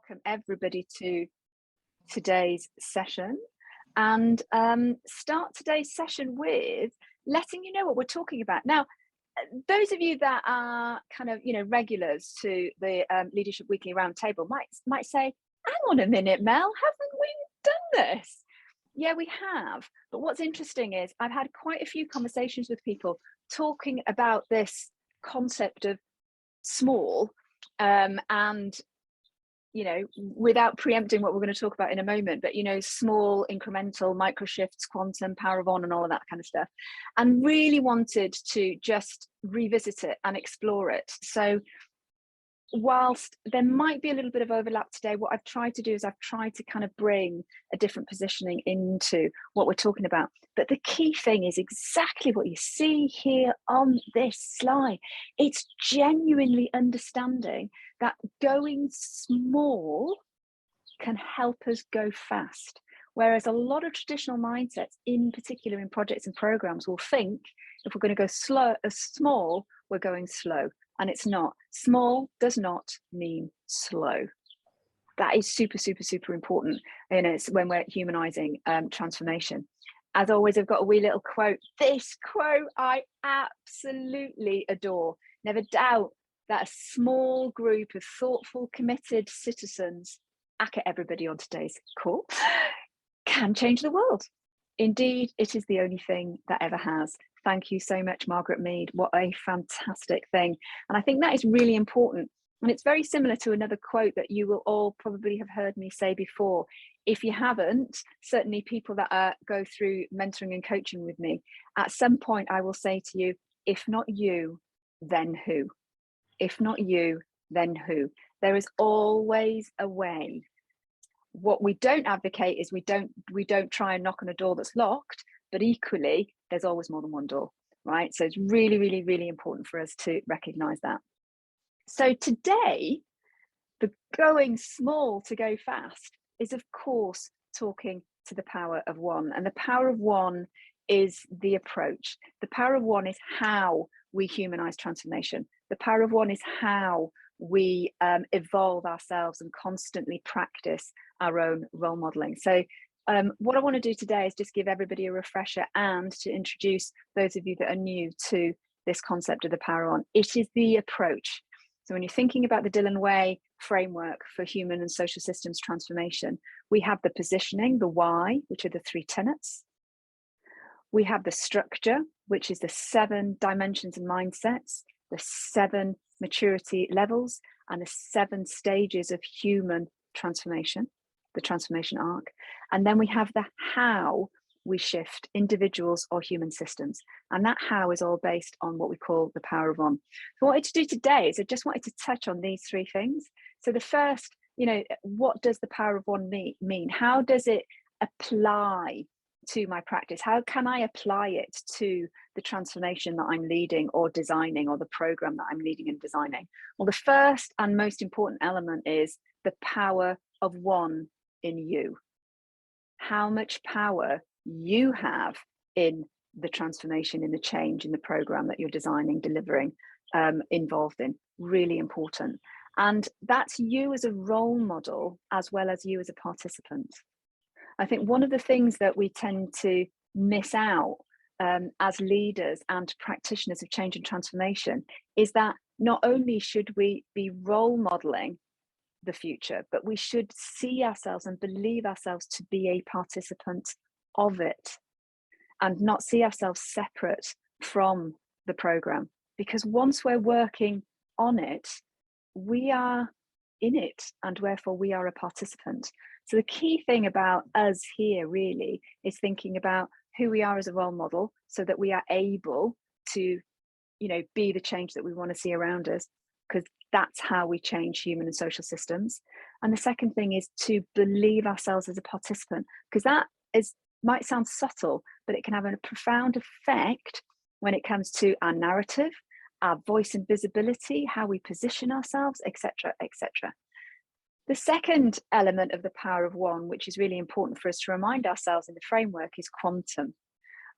welcome everybody to today's session, and start today's session with letting you know what we're talking about. Now, those of you that are kind of, regulars to the Leadership Weekly Roundtable might say, hang on a minute, Mel, haven't we done this? Yeah, we have. But what's interesting is I've had quite a few conversations with people talking about this concept of small, and without preempting what we're going to talk about in a moment, but small incremental micro shifts, quantum, power of one, and all of that kind of stuff, and really wanted to just revisit it and explore it. So whilst there might be a little bit of overlap today, what I've tried to do is I've tried to kind of bring a different positioning into what we're talking about. But the key thing is exactly what you see here on this slide. It's genuinely understanding that going small can help us go fast. Whereas a lot of traditional mindsets, in particular in projects and programs, will think if we're going to go small, we're going slow. And it's not. Small does not mean slow. That is super, super, super important. And it's when we're humanizing transformation. As always, I've got a wee little quote. This quote I absolutely adore. Never doubt that a small group of thoughtful, committed citizens, aka everybody on today's call, can change the world. Indeed, it is the only thing that ever has. Thank you so much, Margaret Mead. What a fantastic thing. And I think that is really important. And it's very similar to another quote that you will all probably have heard me say before. If you haven't, certainly people that go through mentoring and coaching with me, at some point I will say to you, if not you, then who? If not you, then who? There is always a way. What we don't advocate is we don't try and knock on a door that's locked, but equally, there's always more than one door, right? So it's really, really, really important for us to recognize that. So today, the going small to go fast is, of course, talking to the power of one. And the power of one is the approach. The power of one is how we humanize transformation. The power of one is how we evolve ourselves and constantly practice our own role modeling. So what I want to do today is just give everybody a refresher and to introduce those of you that are new to this concept of the power of one. It is the approach. So when you're thinking about the Dilyn Way framework for human and social systems transformation, we have the positioning, the why, which are the 3 tenets. We have the structure, which is the 7 dimensions and mindsets, the 7 maturity levels, and the 7 stages of human transformation, the transformation arc. And then we have the how we shift individuals or human systems. And that how is all based on what we call the power of one. So what I wanted to do today is I just wanted to touch on these 3 things. So the first, what does the power of one mean? How does it apply to my practice? How can I apply it to the transformation that I'm leading or designing, or the program that I'm leading and designing? Well, the first and most important element is the power of one in you. How much power you have in the transformation, in the change, in the program that you're designing, delivering, involved in. Really important. And that's you as a role model as well as you as a participant. I think one of the things that we tend to miss out as leaders and practitioners of change and transformation is that not only should we be role modeling the future, but we should see ourselves and believe ourselves to be a participant of it, and not see ourselves separate from the program. Because once we're working on it, we are in it, and therefore we are a participant. So the key thing about us here really is thinking about who we are as a role model, so that we are able to, be the change that we want to see around us, because that's how we change human and social systems. And the second thing is to believe ourselves as a participant, because that might sound subtle, but it can have a profound effect when it comes to our narrative, our voice and visibility, how we position ourselves, etc., etc. The second element of the power of one, which is really important for us to remind ourselves in the framework, is quantum.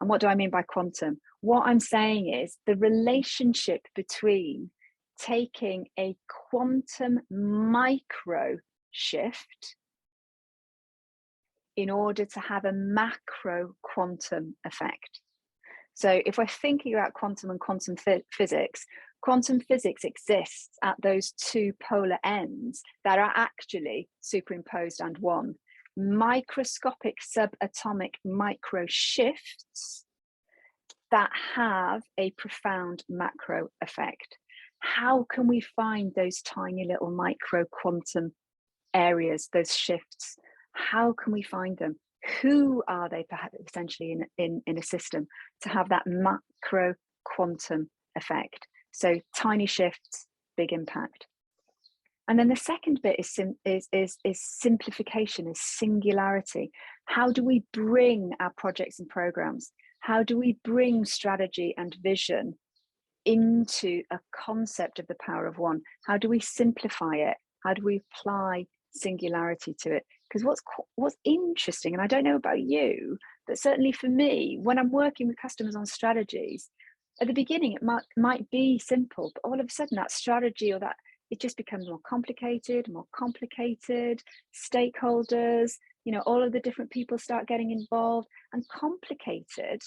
And what do I mean by quantum? What I'm saying is the relationship between taking a quantum micro shift in order to have a macro quantum effect. So if we're thinking about quantum and quantum physics exists at those two polar ends that are actually superimposed and one. Microscopic subatomic micro shifts that have a profound macro effect. How can we find those tiny little micro quantum areas, those shifts? How can we find them? Who are they potentially in a system to have that macro quantum effect? So tiny shifts, big impact. And then the second bit is simplification, is singularity. How do we bring our projects and programs? How do we bring strategy and vision into a concept of the power of one? How do we simplify it? How do we apply singularity to it? Because what's interesting, and I don't know about you, but certainly for me, when I'm working with customers on strategies, at the beginning it might be simple, but all of a sudden that strategy or that it just becomes more complicated. Stakeholders, all of the different people start getting involved, and complicated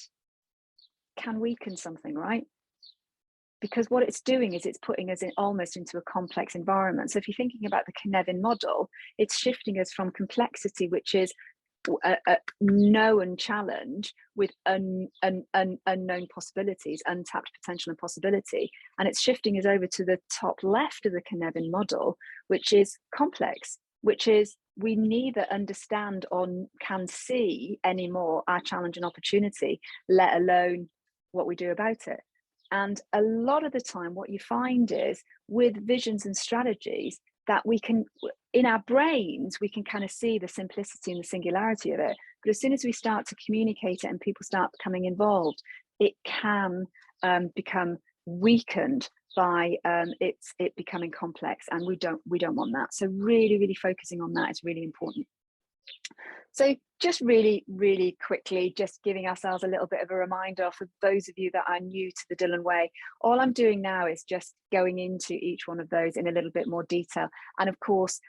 can weaken something, right? Because what it's doing is it's putting us almost into a complex environment. So if you're thinking about the Knevin model, it's shifting us from complexity, which is a known challenge with unknown possibilities, untapped potential and possibility, and it's shifting us over to the top left of the Knevin model, which is complex, which is we neither understand or can see anymore our challenge and opportunity, let alone what we do about it. And a lot of the time what you find is with visions and strategies that we can, in our brains, we can kind of see the simplicity and the singularity of it. But as soon as we start to communicate it and people start becoming involved, it can become weakened by it becoming complex, and we don't want that. So really focusing on that is really important. So just really quickly, just giving ourselves a little bit of a reminder for those of you that are new to the Dilyn Way. All I'm doing now is just going into each one of those in a little bit more detail, and of course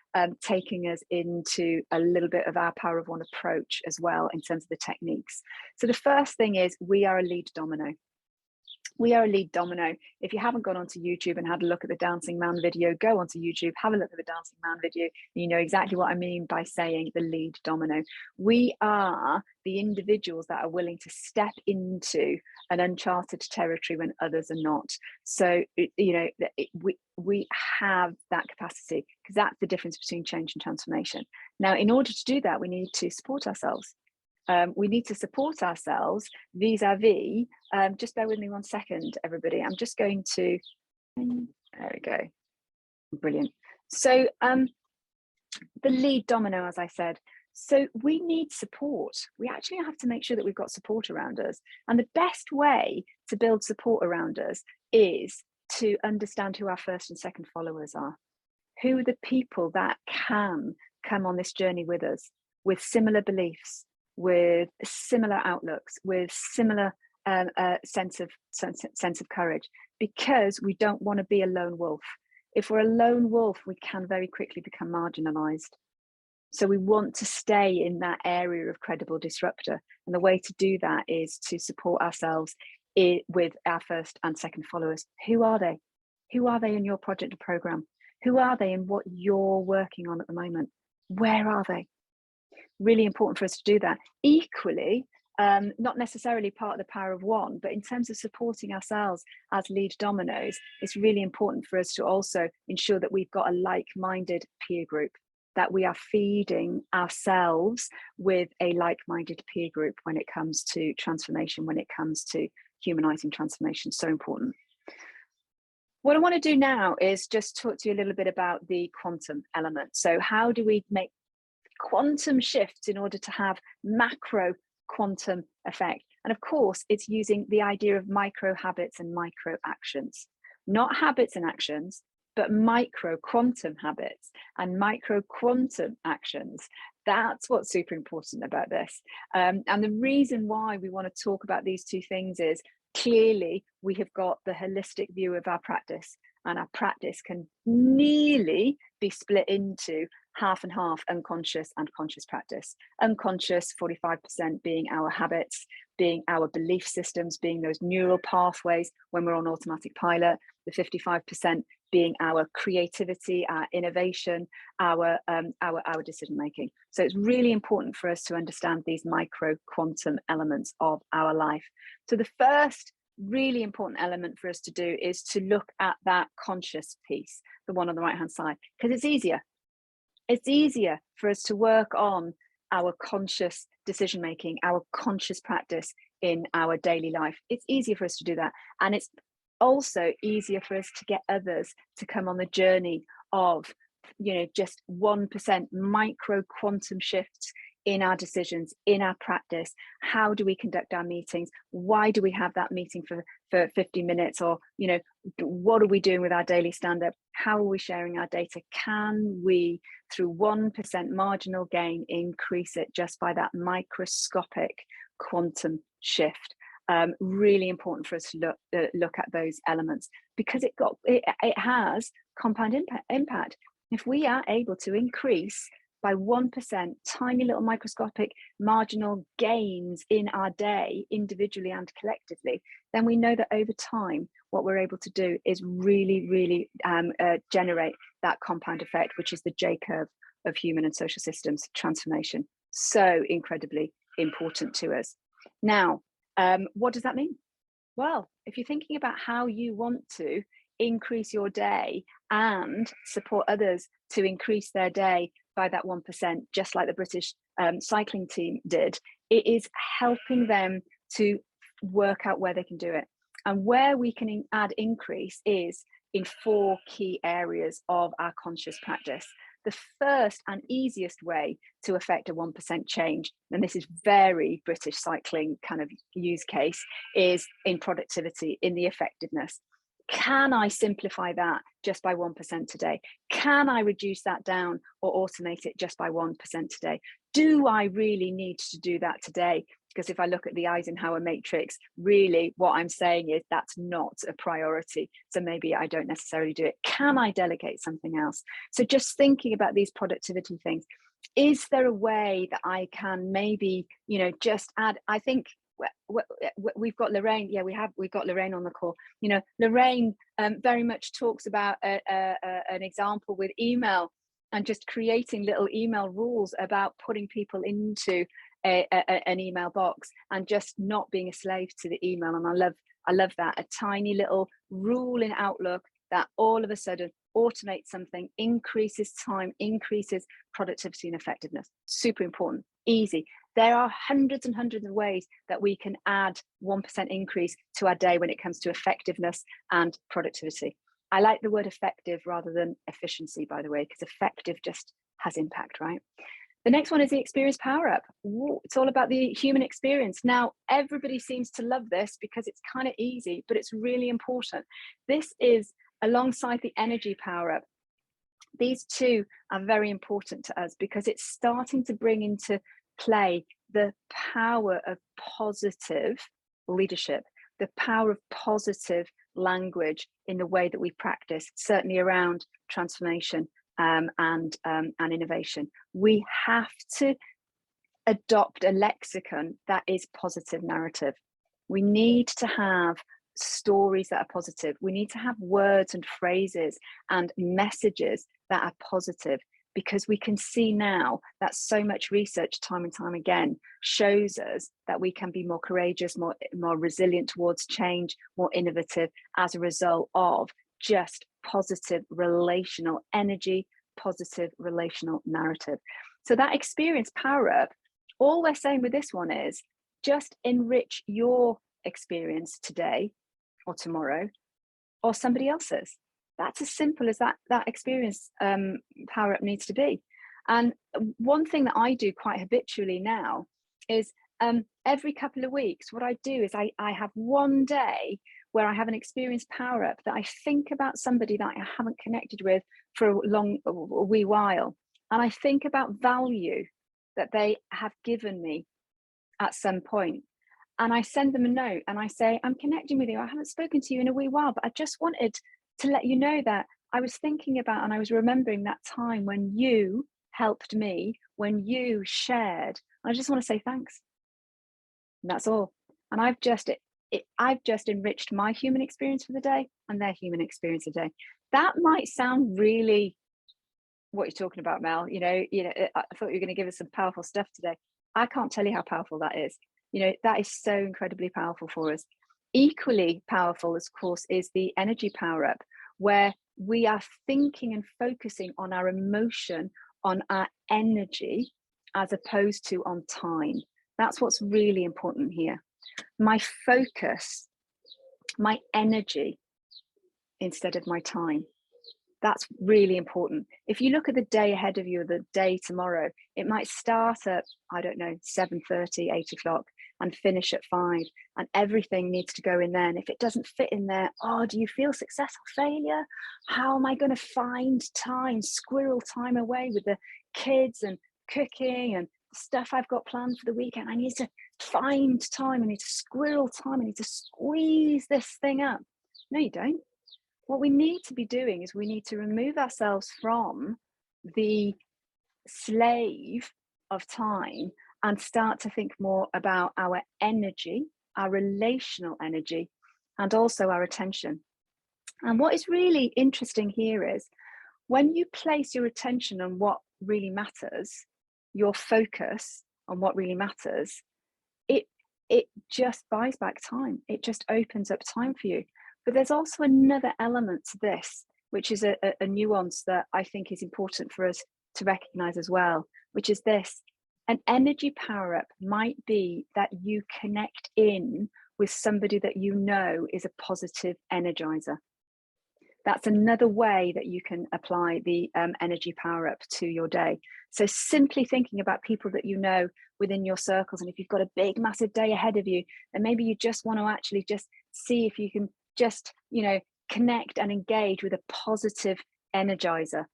taking us into a little bit of our power of one approach as well in terms of the techniques. So the first thing is we are a lead domino. We are a lead domino. If you haven't gone onto YouTube and had a look at the Dancing Man video, go onto YouTube, have a look at the Dancing Man video, and you know exactly what I mean by saying the lead domino. We are the individuals that are willing to step into an uncharted territory when others are not. So, we have that capacity, because that's the difference between change and transformation. Now, in order to do that, we need to support ourselves. We need to support ourselves vis-a-vis, just bear with me 1 second, everybody. I'm just going to, there we go, brilliant. So the lead domino, as I said, so we need support. We actually have to make sure that we've got support around us. And the best way to build support around us is to understand who our first and second followers are. Who are the people that can come on this journey with us, with similar beliefs, with similar outlooks, with similar sense of courage, because we don't want to be a lone wolf. If we're a lone wolf, we can very quickly become marginalized. So we want to stay in that area of credible disruptor, and the way to do that is to support ourselves with our first and second followers. Who are they? Who are they in your project or program? Who are they in what you're working on at the moment? Where are they? Really important for us to do that. Equally, not necessarily part of the power of one, but in terms of supporting ourselves as lead dominoes, it's really important for us to also ensure that we've got a like-minded peer group, that we are feeding ourselves with a like-minded peer group when it comes to transformation, when it comes to humanizing transformation. So important. What I want to do now is just talk to you a little bit about the quantum element. So how do we make quantum shifts in order to have macro quantum effect? And of course, it's using the idea of micro habits and micro actions, not habits and actions, but micro quantum habits and micro quantum actions. That's what's super important about this. And the reason why we want to talk about these two things is clearly we have got the holistic view of our practice, and our practice can nearly be split into half and half, unconscious and conscious practice. Unconscious, 45% being our habits, being our belief systems, being those neural pathways when we're on automatic pilot, the 55% being our creativity, our innovation, our decision making. So it's really important for us to understand these micro quantum elements of our life. So the first really important element for us to do is to look at that conscious piece, the one on the right hand side, because it's easier. It's easier for us to work on our conscious decision making, our conscious practice in our daily life. It's easier for us to do that, and it's also easier for us to get others to come on the journey of, you know, just 1% micro quantum shifts in our decisions, in our practice. How do we conduct our meetings? Why do we have that meeting for 50 minutes? Or, you know, what are we doing with our daily stand-up? How are we sharing our data? Can we, through 1% marginal gain, increase it just by that microscopic quantum shift? Really important for us to look at those elements, because it has compound impact. If we are able to increase by 1%, tiny little microscopic marginal gains in our day, individually and collectively, then we know that over time, what we're able to do is really generate that compound effect, which is the J curve of human and social systems transformation. So incredibly important to us. Now, what does that mean? Well, if you're thinking about how you want to increase your day and support others to increase their day by that 1%, just like the British cycling team did, it is helping them to work out where they can do it. And where we can add increase is in 4 key areas of our conscious practice. The first and easiest way to affect a 1% change, and this is very British cycling kind of use case, is in productivity, in the effectiveness. Can I simplify that just by 1% today? Can I reduce that down or automate it just by 1% today? Do I really need to do that today? Because if I look at the Eisenhower matrix, really what I'm saying is that's not a priority. So maybe I don't necessarily do it. Can I delegate something else? So just thinking about these productivity things, is there a way that I can maybe, you know, just add, I think, we've got Lorraine. Yeah, we've got Lorraine on the call. You know, Lorraine very much talks about an example with email and just creating little email rules about putting people into an email box and just not being a slave to the email. And I love that. A tiny little rule in Outlook that all of a sudden automates something, increases time, increases productivity and effectiveness. Super important, easy. There are hundreds and hundreds of ways that we can add 1% increase to our day when it comes to effectiveness and productivity. I like the word effective rather than efficiency, by the way, because effective just has impact, right? The next one is the experience power up. It's all about the human experience. Now, everybody seems to love this because it's kind of easy, but it's really important. This is alongside the energy power up. These two are very important to us because it's starting to bring into play the power of positive leadership, the power of positive language in the way that we practice, certainly around transformation and innovation. We have to adopt a lexicon that is positive narrative. We need to have stories that are positive. We need to have words and phrases and messages that are positive, because we can see now that so much research time and time again shows us that we can be more courageous, more resilient towards change, more innovative as a result of just positive relational energy, positive relational narrative. So that experience power up, all we're saying with this one is just enrich your experience today or tomorrow or somebody else's. That's as simple as that experience power up needs to be. And one thing that I do quite habitually now is every couple of weeks, what I do is I have one day where I have an experience power up that I think about somebody that I haven't connected with for a wee while. And I think about value that they have given me at some point. And I send them a note and I say, I'm connecting with you. I haven't spoken to you in a wee while, but I just wanted to let you know that I was thinking about and I was remembering that time when you helped me, when you shared. I just want to say thanks. And that's all. And I've just enriched my human experience for the day and their human experience of the day. That might sound really what you're talking about, Mel. I thought you were going to give us some powerful stuff today. I can't tell you how powerful that is. That is so incredibly powerful for us. Equally powerful, of course, is the energy power up, where we are thinking and focusing on our emotion, on our energy, as opposed to on time. That's what's really important here. My focus, my energy, instead of my time. That's really important. If you look at the day ahead of you, or the day tomorrow, it might start at, I don't know, 7:30, 8 o'clock and finish at 5, and everything needs to go in there. And if it doesn't fit in there, do you feel success or failure? How am I going to find time, squirrel time away with the kids and cooking and stuff I've got planned for the weekend? I need to find time. I need to squirrel time. I need to squeeze this thing up. No, you don't. What we need to be doing is we need to remove ourselves from the slave of time and start to think more about our energy, our relational energy, and also our attention. And what is really interesting here is when you place your attention on what really matters, your focus on what really matters, it just buys back time. It just opens up time for you. But there's also another element to this, which is a nuance that I think is important for us to recognize as well, which is this. An energy power up might be that you connect in with somebody that you know is a positive energizer. That's another way that you can apply the energy power up to your day. So simply thinking about people that you know within your circles, and if you've got a big, massive day ahead of you, then maybe you just want to actually just see if you can just, connect and engage with a positive energizer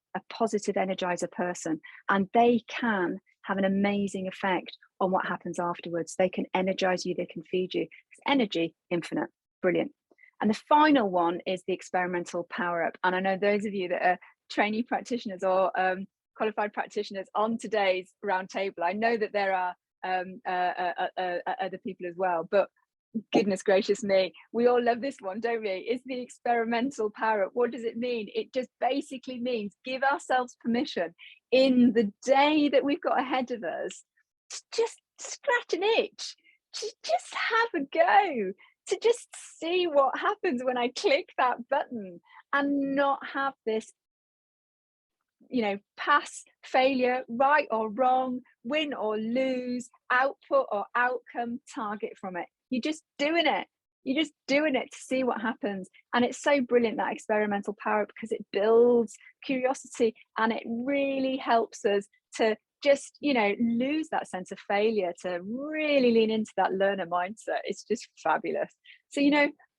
person, and they can have an amazing effect on what happens afterwards. They can energize you, they can feed you. It's energy, infinite, brilliant. And the final one is the experimental power up. And I know those of you that are trainee practitioners or qualified practitioners on today's roundtable, I know that there are other people as well, but goodness gracious me, we all love this one, don't we? It's the experimental power up. What does it mean? It just basically means give ourselves permission in the day that we've got ahead of us to just scratch an itch, to just have a go, to just see what happens when I click that button, and not have this pass, failure, right or wrong, win or lose, output or outcome, target from it. You're just doing it. You're just doing it to see what happens. And it's so brilliant, that experimental power, because it builds curiosity and it really helps us to just, lose that sense of failure, to really lean into that learner mindset. It's just fabulous. So,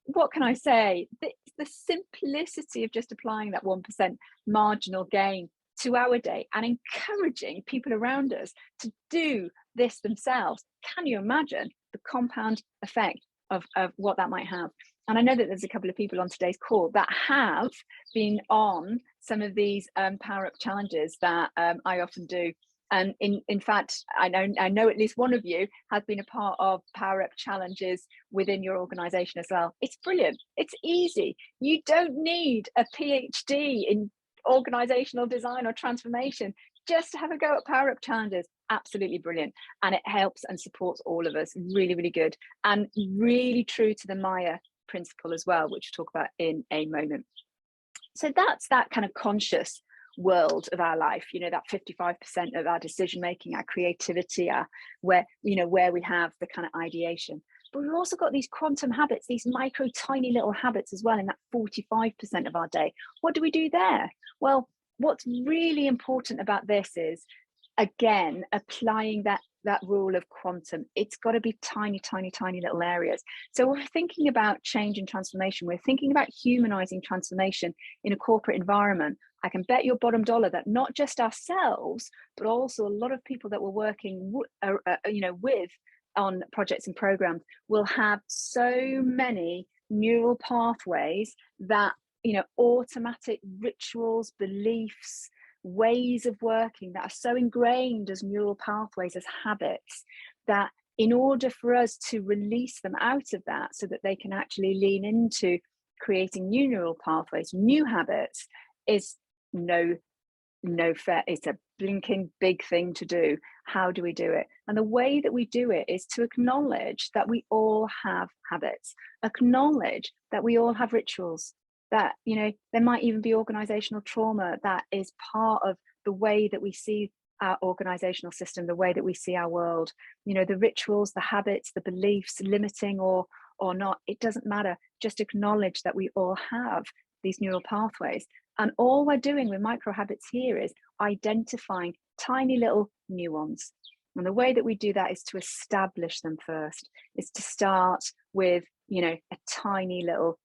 what can I say? The simplicity of just applying that 1% marginal gain to our day and encouraging people around us to do this themselves. Can you imagine the compound effect of what that might have? And I know that there's a couple of people on today's call that have been on some of these power up challenges that I often do. And in fact, I know at least one of you has been a part of power up challenges within your organization as well. It's brilliant. It's easy. You don't need a PhD in organizational design or transformation just to have a go at power up challenges. Absolutely brilliant. And it helps and supports all of us. Really, really good. And really true to the Maya principle as well, which we'll talk about in a moment. So that's that kind of conscious world of our life, that 55% of our decision making, our creativity, where we have the kind of ideation. But we've also got these quantum habits, these micro tiny little habits as well in that 45% of our day. What do we do there? Well, what's really important about this is, again, applying that rule of quantum. It's got to be tiny, tiny, tiny little areas. So we're thinking about change and transformation. We're thinking about humanizing transformation in a corporate environment. I can bet your bottom dollar that not just ourselves, but also a lot of people that we're working with on projects and programs will have so many neural pathways that automatic rituals, beliefs, ways of working that are so ingrained as neural pathways, as habits, that in order for us to release them out of that so that they can actually lean into creating new neural pathways, new habits, is no fair. It's a blinking big thing to do. How do we do it? And the way that we do it is to acknowledge that we all have habits, acknowledge that we all have rituals, that there might even be organizational trauma that is part of the way that we see our organizational system, the way that we see our world. The rituals, the habits, the beliefs, limiting or not, it doesn't matter. Just acknowledge that we all have these neural pathways. And all we're doing with micro habits here is identifying tiny little new ones. And the way that we do that is to establish them first, is to start with, a tiny little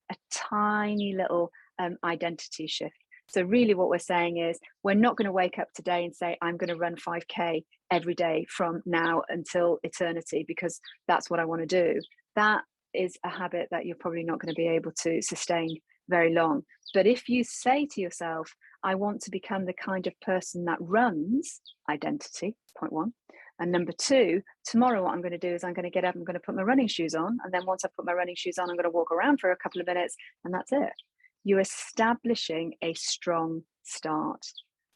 identity shift. So really what we're saying is, we're not going to wake up today and say, I'm going to run 5K every day from now until eternity because that's what I want to do. That is a habit that you're probably not going to be able to sustain very long. But if you say to yourself, I want to become the kind of person that runs, identity, point one. And number two, tomorrow what I'm going to do is I'm going to get up, I'm going to put my running shoes on. And then once I put my running shoes on, I'm going to walk around for a couple of minutes and that's it. You're establishing a strong start.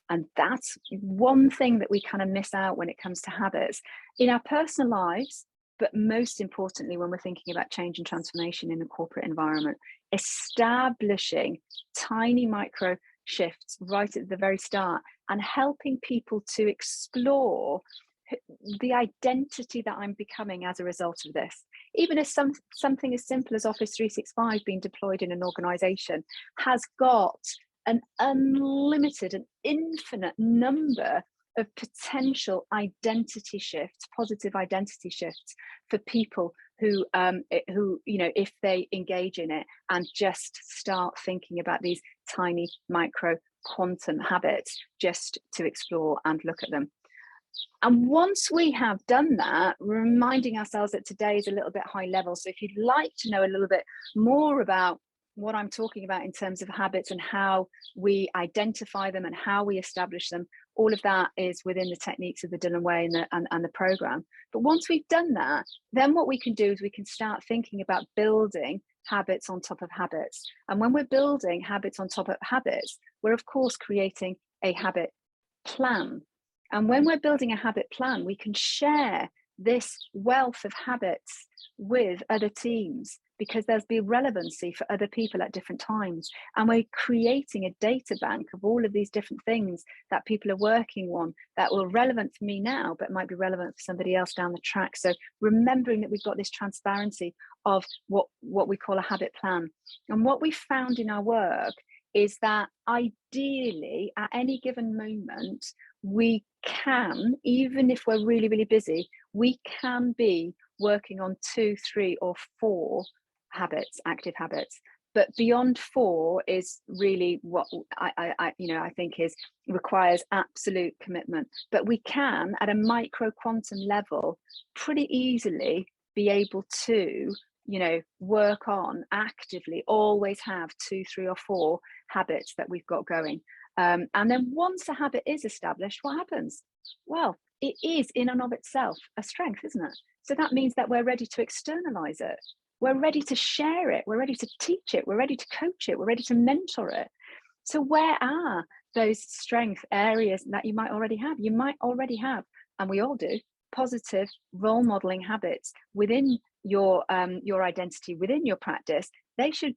And that's one thing that we kind of miss out when it comes to habits in our personal lives, but most importantly, when we're thinking about change and transformation in a corporate environment, establishing tiny micro shifts right at the very start and helping people to explore the identity that I'm becoming as a result of this. Even as something as simple as Office 365 being deployed in an organization has got an unlimited and infinite number of potential identity shifts, positive identity shifts for people who if they engage in it and just start thinking about these tiny micro quantum habits just to explore and look at them. And once we have done that, reminding ourselves that today is a little bit high level. So if you'd like to know a little bit more about what I'm talking about in terms of habits and how we identify them and how we establish them, all of that is within the techniques of the Dilyn Way and the program. But once we've done that, then what we can do is we can start thinking about building habits on top of habits. And when we're building habits on top of habits, we're of course creating a habit plan. And when we're building a habit plan, we can share this wealth of habits with other teams because there's be relevancy for other people at different times. And we're creating a data bank of all of these different things that people are working on that were relevant for me now, but might be relevant for somebody else down the track. So remembering that we've got this transparency of what we call a habit plan. And what we found in our work is that ideally at any given moment, we can, even if we're really, really busy, we can be working on 2, 3, or 4 habits, active habits. But beyond 4 is really what I think requires absolute commitment. But we can, at a micro quantum level, pretty easily be able to work on actively, always have 2, 3, or 4 habits that we've got going. And then once a habit is established, what happens? Well, it is in and of itself a strength, isn't it? So that means that we're ready to externalize it. We're ready to share it. We're ready to teach it. We're ready to coach it. We're ready to mentor it. So where are those strength areas that you might already have? You might already have, and we all do, positive role modeling habits within your identity, within your practice. They should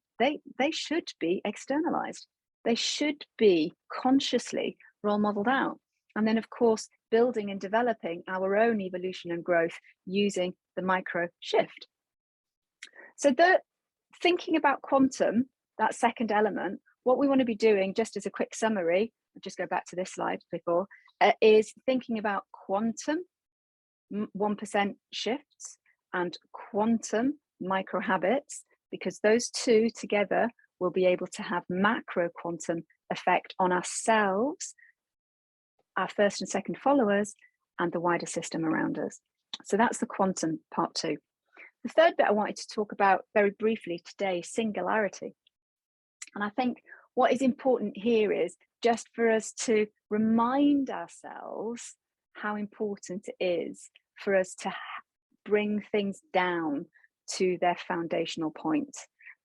be externalized. They should be consciously role modeled out. And then, of course, building and developing our own evolution and growth using the micro shift. So thinking about quantum, that second element, what we want to be doing, just as a quick summary, I'll just go back to this slide before, is thinking about quantum 1% shifts and quantum micro habits, because those two together will be able to have macro quantum effect on ourselves, our first and second followers, and the wider system around us. So that's the quantum part 2. The third bit I wanted to talk about very briefly today is singularity. And I think what is important here is just for us to remind ourselves how important it is for us to bring things down to their foundational point,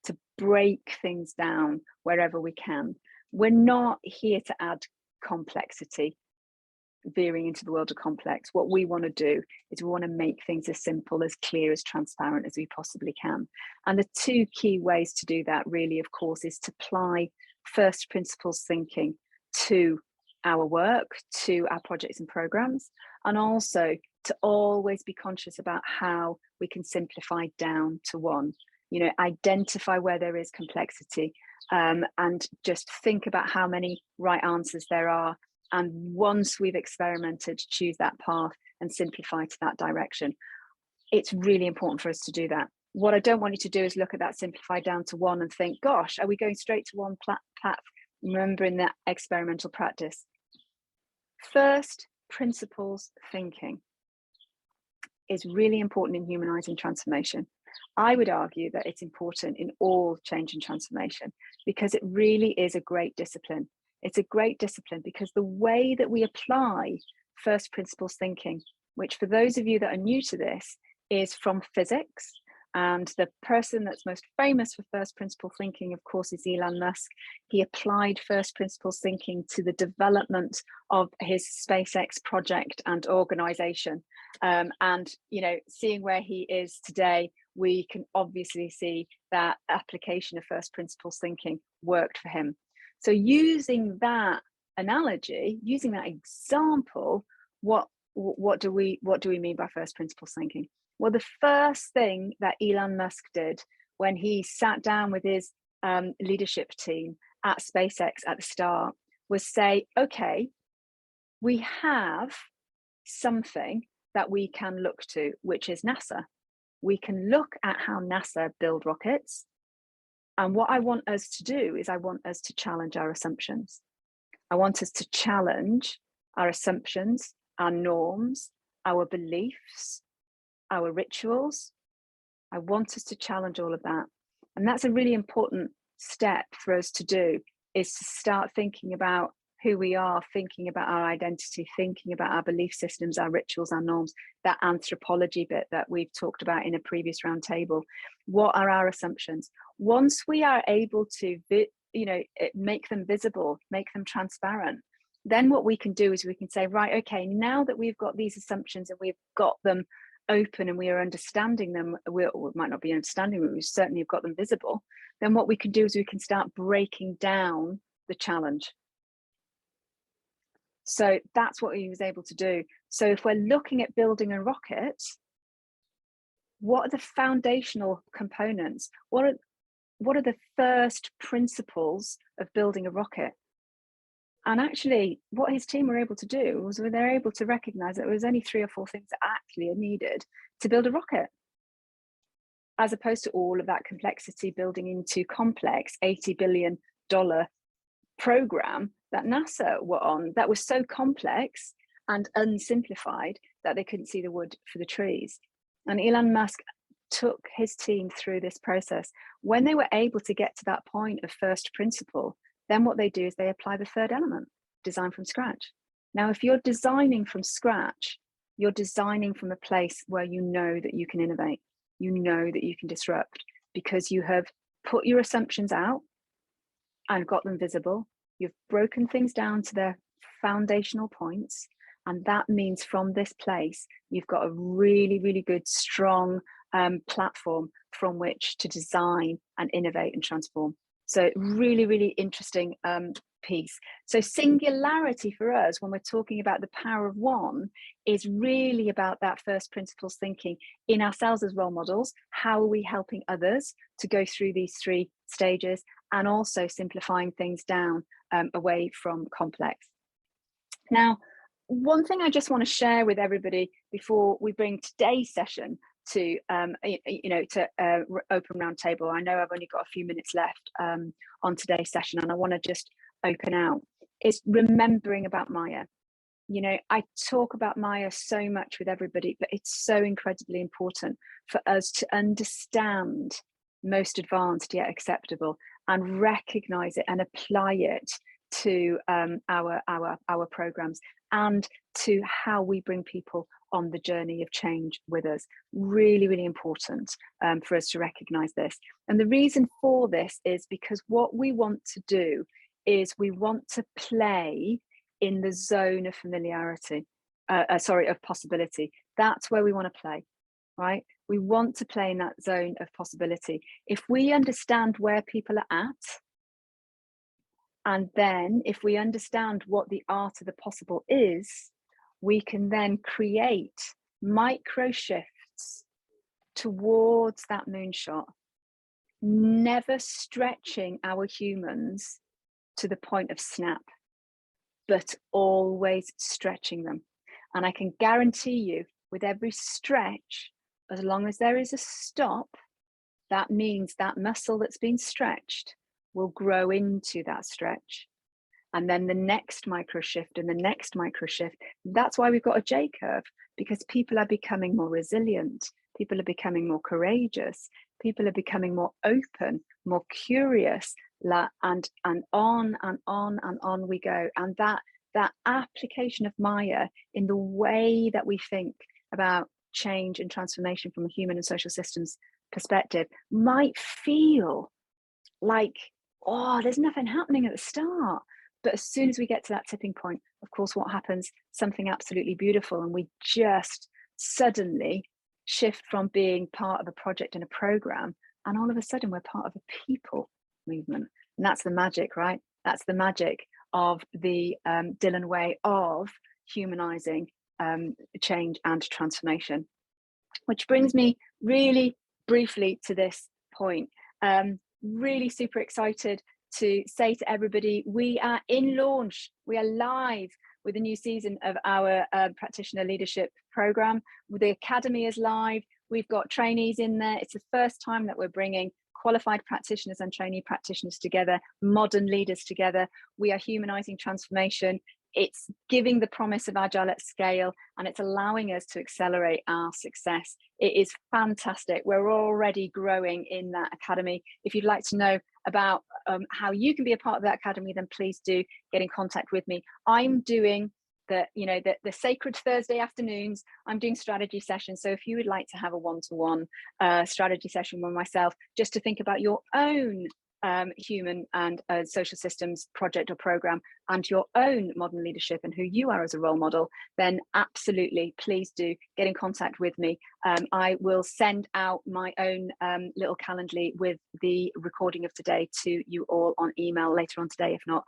to break things down wherever we can. We're not here to add complexity, veering into the world of complex. What we want to do is we want to make things as simple, as clear, as transparent as we possibly can. And the two key ways to do that really, of course, is to apply first principles thinking to our work, to our projects and programs, and also to always be conscious about how we can simplify down to one. You know, identify where there is complexity, and just think about how many right answers there are. And once we've experimented, choose that path and simplify to that direction. It's really important for us to do that. What I don't want you to do is look at that simplify down to one and think, gosh, are we going straight to one path? Remembering that experimental practice. First principles thinking is really important in humanizing transformation. I would argue that it's important in all change and transformation because it really is a great discipline. It's a great discipline because the way that we apply first principles thinking, which for those of you that are new to this, is from physics. And the person that's most famous for first principle thinking, of course, is Elon Musk. He applied first principles thinking to the development of his SpaceX project and organization. And, you know, seeing where he is today, we can obviously see that application of first principles thinking worked for him. So using that analogy, using that example, what do we mean by first principles thinking? Well, the first thing that Elon Musk did when he sat down with his leadership team at SpaceX at the start was say, okay, we have something that we can look to, which is NASA. We can look at how NASA build rockets. And what I want us to do is I want us to challenge our assumptions. I want us to challenge our assumptions, our norms, our beliefs, our rituals. I want us to challenge all of that. And that's a really important step for us to do, is to start thinking about who we are, thinking about our identity, thinking about our belief systems, our rituals, our norms, that anthropology bit that we've talked about in a previous roundtable. What are our assumptions? Once we are able to, make them visible, make them transparent, then what we can do is we can say, right, okay, now that we've got these assumptions and we've got them open and we are understanding them, we might not be understanding them, we certainly have got them visible, then what we can do is we can start breaking down the challenge. So that's what he was able to do. So if we're looking at building a rocket, what are the foundational components? What are the first principles of building a rocket? And actually, what his team were able to do was they're able to recognize that there was only 3 or 4 things that actually are needed to build a rocket, as opposed to all of that complexity building into complex $80 billion program that NASA were on that was so complex and unsimplified that they couldn't see the wood for the trees. And Elon Musk took his team through this process. When they were able to get to that point of first principle, then what they do is they apply the third element, design from scratch. Now, if you're designing from scratch, you're designing from a place where you know that you can innovate, you know that you can disrupt, because you have put your assumptions out and got them visible. You've broken things down to their foundational points. And that means from this place, you've got a really, really good, strong platform from which to design and innovate and transform. So really, really interesting piece. So singularity for us, when we're talking about the power of one, is really about that first principles thinking in ourselves as role models. How are we helping others to go through these 3 stages, and also simplifying things down away from complex. Now, one thing I just want to share with everybody before we bring today's session to open roundtable. I know I've only got a few minutes left on today's session, and I want to just open out, is remembering about Maya. You know, I talk about Maya so much with everybody, but it's so incredibly important for us to understand most advanced yet acceptable. and recognize it and apply it to our programs and to how we bring people on the journey of change with us. Really, really important for us to recognize this. And the reason for this is because what we want to do is we want to play in the zone of familiarity, of possibility. That's where we want to play, right? We want to play in that zone of possibility. If we understand where people are at, and then if we understand what the art of the possible is, we can then create micro shifts towards that moonshot, never stretching our humans to the point of snap, but always stretching them. And I can guarantee you, with every stretch, as long as there is a stop, that means that muscle that's been stretched will grow into that stretch. And then the next micro shift and the next micro shift. That's why we've got a J curve, because people are becoming more resilient. People are becoming more courageous. People are becoming more open, more curious, and on and on and on we go. And that application of Maya in the way that we think about change and transformation from a human and social systems perspective might feel like, oh, there's nothing happening at the start. But as soon as we get to that tipping point, of course, what happens? Something absolutely beautiful. And we just suddenly shift from being part of a project and a program. And all of a sudden, we're part of a people movement. And that's the magic, right? That's the magic of the Dilyn Way of humanizing change and transformation. Which brings me really briefly to this point. Really super excited to say to everybody, we are in launch. We are live with a new season of our practitioner leadership program. The academy is live. We've got trainees in there. It's the first time that we're bringing qualified practitioners and trainee practitioners together, modern leaders together. We are humanizing transformation. It's giving the promise of agile at scale, and it's allowing us to accelerate our success. It is fantastic. We're already growing in that academy. If you'd like to know about how you can be a part of that academy, then please do get in contact with me. I'm doing the sacred Thursday afternoons. I'm doing strategy sessions. So if you would like to have a one-to-one strategy session with myself, just to think about your own human and social systems project or program and your own modern leadership and who you are as a role model, then absolutely, please do get in contact with me. I will send out my own little Calendly with the recording of today to you all on email later on today, if not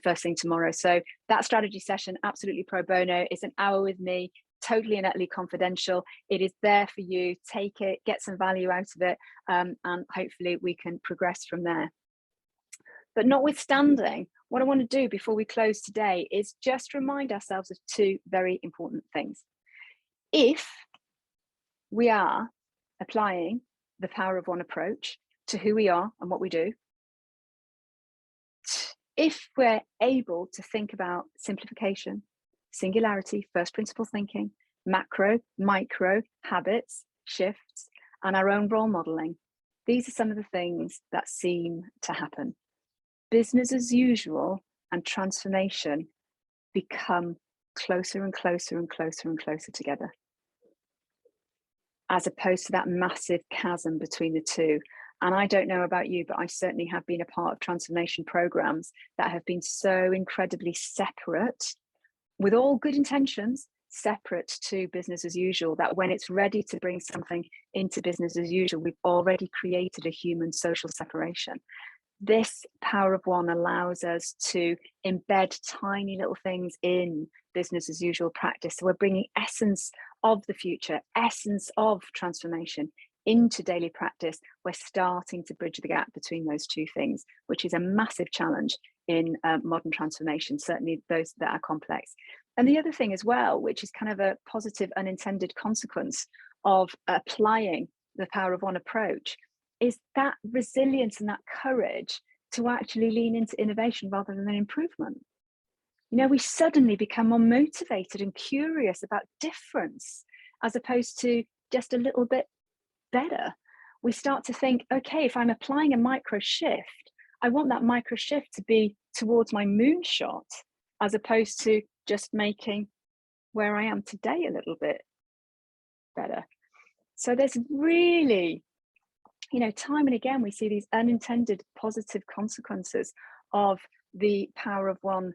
first thing tomorrow. So that strategy session, absolutely pro bono. It's an hour with me, totally and utterly confidential. It is there for you. Take it, get some value out of it, and hopefully we can progress from there. But notwithstanding, what I want to do before we close today is just remind ourselves of two very important things. If we are applying the power of one approach to who we are and what we do, if we're able to think about simplification, singularity, first principle thinking, macro, micro habits, shifts, and our own role modeling, these are some of the things that seem to happen. Business as usual and transformation become closer and closer and closer and closer together, as opposed to that massive chasm between the two. And I don't know about you, but I certainly have been a part of transformation programs that have been so incredibly separate, with all good intentions, separate to business as usual, that when it's ready to bring something into business as usual, we've already created a human social separation. This power of one allows us to embed tiny little things in business as usual practice. So we're bringing essence of the future, essence of transformation into daily practice. We're starting to bridge the gap between those two things, which is a massive challenge in modern transformation, certainly those that are complex. And the other thing as well, which is kind of a positive unintended consequence of applying the power of one approach, is that resilience and that courage to actually lean into innovation rather than improvement. You know, we suddenly become more motivated and curious about difference as opposed to just a little bit better. We start to think, okay, if I'm applying a micro shift, I want that micro shift to be towards my moonshot, as opposed to just making where I am today a little bit better. So there's really, time and again, we see these unintended positive consequences of the power of one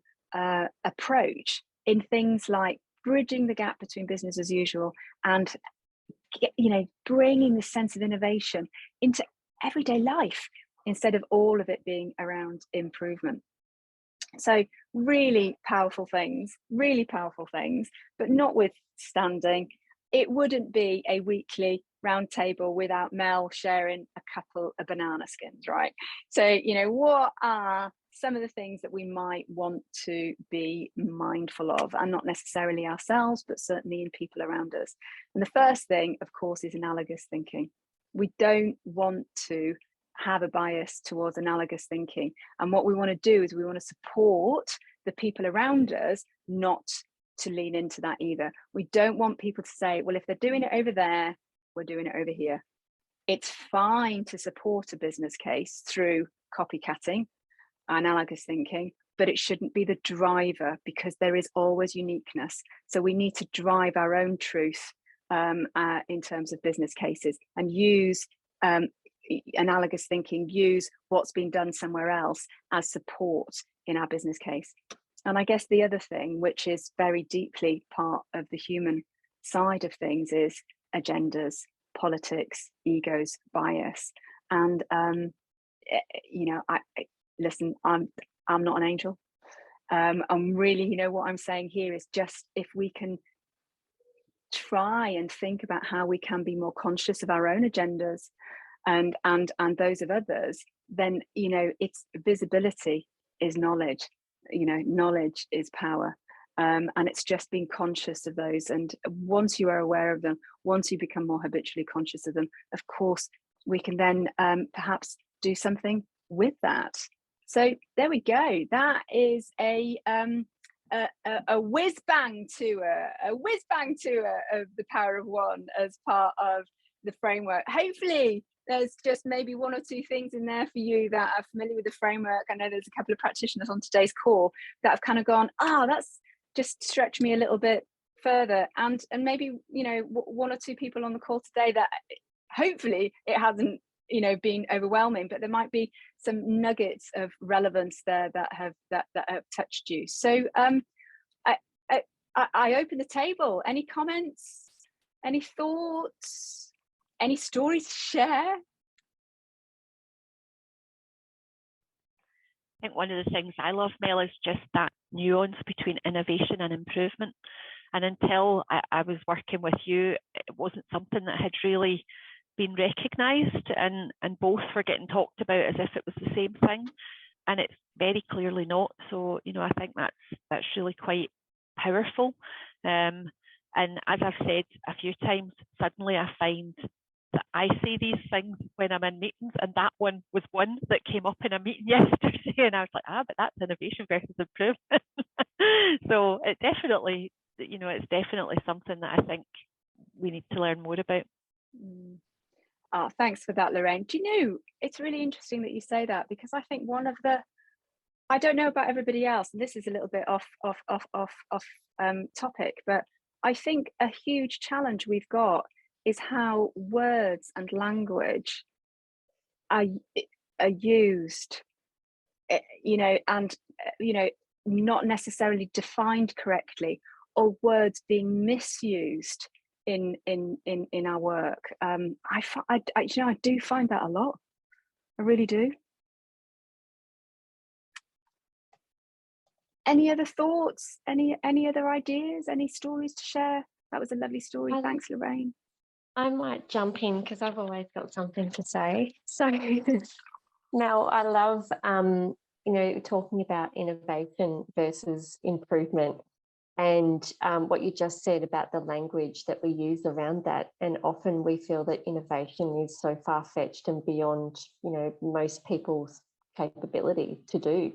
approach in things like bridging the gap between business as usual and, bringing this sense of innovation into everyday life instead of all of it being around improvement. So really powerful things, but notwithstanding, it wouldn't be a weekly roundtable without Mel sharing a couple of banana skins, right? So, what are some of the things that we might want to be mindful of, and not necessarily ourselves, but certainly in people around us? And the first thing, of course, is analogous thinking. We don't want to have a bias towards analogous thinking. And what we want to do is we want to support the people around us, not to lean into that either. We don't want people to say, well, if they're doing it over there, we're doing it over here. It's fine to support a business case through copycatting, analogous thinking, but it shouldn't be the driver, because there is always uniqueness. So we need to drive our own truth in terms of business cases, and use analogous thinking, use what's been done somewhere else as support in our business case. And I guess the other thing, which is very deeply part of the human side of things, is agendas, politics, egos, bias. And listen, I'm not an angel. I'm really, what I'm saying here is just, if we can try and think about how we can be more conscious of our own agendas and those of others, then it's visibility is knowledge. Knowledge is power, and it's just being conscious of those. And once you are aware of them, once you become more habitually conscious of them, of course we can then perhaps do something with that. So there we go. That is a whiz bang tour of the power of one as part of the framework. Hopefully there's just maybe one or two things in there for you that are familiar with the framework. I know there's a couple of practitioners on today's call that have kind of gone, that's just stretched me a little bit further, and maybe one or two people on the call today that hopefully it hasn't been overwhelming, but there might be some nuggets of relevance there that have touched you. So I open the table. Any comments, any thoughts, any stories to share? I think one of the things I love, Mel, is just that nuance between innovation and improvement. And until I was working with you, it wasn't something that had really been recognised, and both were getting talked about as if it was the same thing, and it's very clearly not. So I think that's really quite powerful. And as I've said a few times, suddenly I find that I say these things when I'm in meetings, and that one was one that came up in a meeting yesterday, and I was like, but that's innovation versus improvement. So it's definitely something that I think we need to learn more about. Oh, thanks for that, Lorraine. Do you know, it's really interesting that you say that, because I think one of the, I don't know about everybody else, and this is a little bit off topic, but I think a huge challenge we've got is how words and language are used, and not necessarily defined correctly, or words being misused in our work. I do find that a lot. I really do. Any other thoughts? Any other ideas? Any stories to share? That was a lovely story. Thanks, Lorraine. I might jump in because I've always got something to say. So now I love, talking about innovation versus improvement, and what you just said about the language that we use around that. And often we feel that innovation is so far-fetched and beyond, most people's capability to do.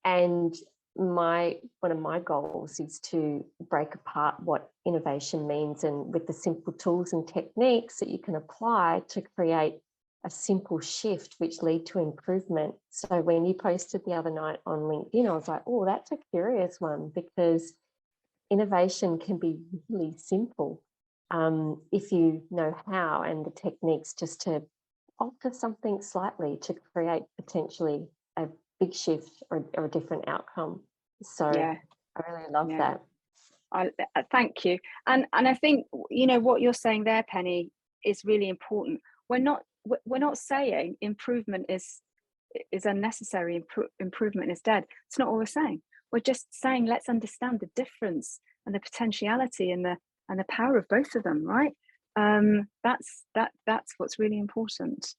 And one of my goals is to break apart what innovation means, and with the simple tools and techniques that you can apply to create a simple shift which lead to improvement. So when you posted the other night on LinkedIn, I was like, oh, that's a curious one, because innovation can be really simple if you know how and the techniques just to alter something slightly to create potentially a big shift or a different outcome. So yeah, I really love that. I thank you. And I think, you know, what you're saying there, Penny, is really important. We're not saying improvement is unnecessary, improvement is dead. It's not what we're saying. We're just saying let's understand the difference and the potentiality and the power of both of them, right? That's what's really important.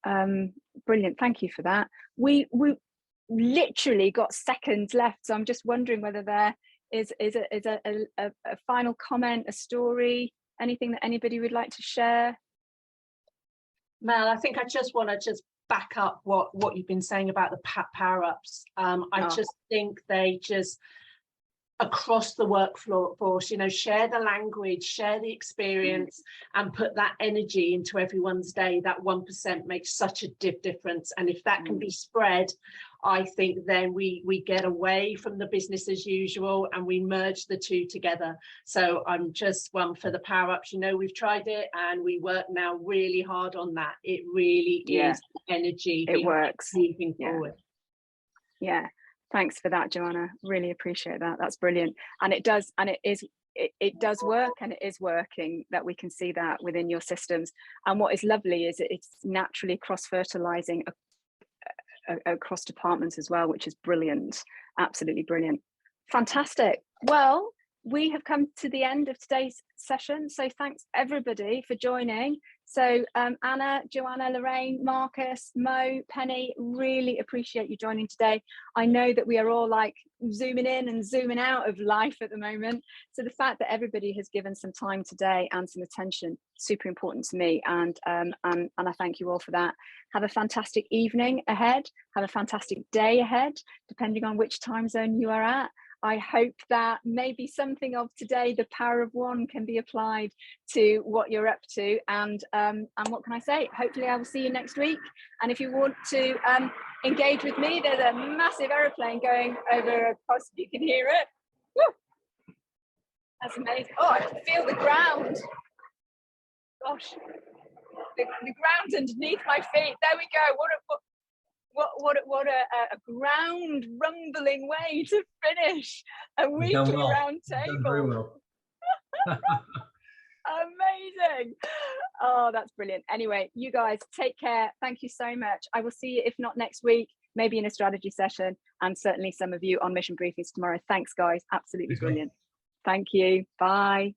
Brilliant, thank you for that. We literally got seconds left, so I'm just wondering whether there is a final comment, a story, anything that anybody would like to share. Mel, I think I just want to back up what you've been saying about the power-ups. I just think they just, across the workforce, you know, share the language, share the experience, and put that energy into everyone's day. That 1% makes such a difference. And if that can be spread, I think then we get away from the business as usual and we merge the two together. So I'm just one for the power-ups. You know, we've tried it and we work now really hard on that. It really is energy. It works. Moving forward. Yeah. Thanks for that, Joanna. Really appreciate that. That's brilliant. And it does, and it does work, and it is working, that we can see that within your systems. And what is lovely is it's naturally cross-fertilizing across departments as well, which is brilliant. Absolutely brilliant. Fantastic. Well, we have come to the end of today's session. So thanks everybody for joining. So Anna, Joanna, Lorraine, Marcus, Mo, Penny, really appreciate you joining today. I know that we are all like zooming in and zooming out of life at the moment. So the fact that everybody has given some time today and some attention, super important to me. And I thank you all for that. Have a fantastic evening ahead. Have a fantastic day ahead, depending on which time zone you are at. I hope that maybe something of today, the power of one, can be applied to what you're up to. And what can I say? Hopefully I will see you next week. And if you want to engage with me, there's a massive aeroplane going over across, you can hear it. Woo! That's amazing. Oh, I can feel the ground. Gosh, the ground underneath my feet. There we go. What a ground rumbling way to finish a weekly round table. Very well. Amazing. Oh, that's brilliant. Anyway, you guys take care. Thank you so much. I will see you, if not next week, maybe in a strategy session, and certainly some of you on mission briefings tomorrow. Thanks, guys. Absolutely brilliant. Thank you. Bye.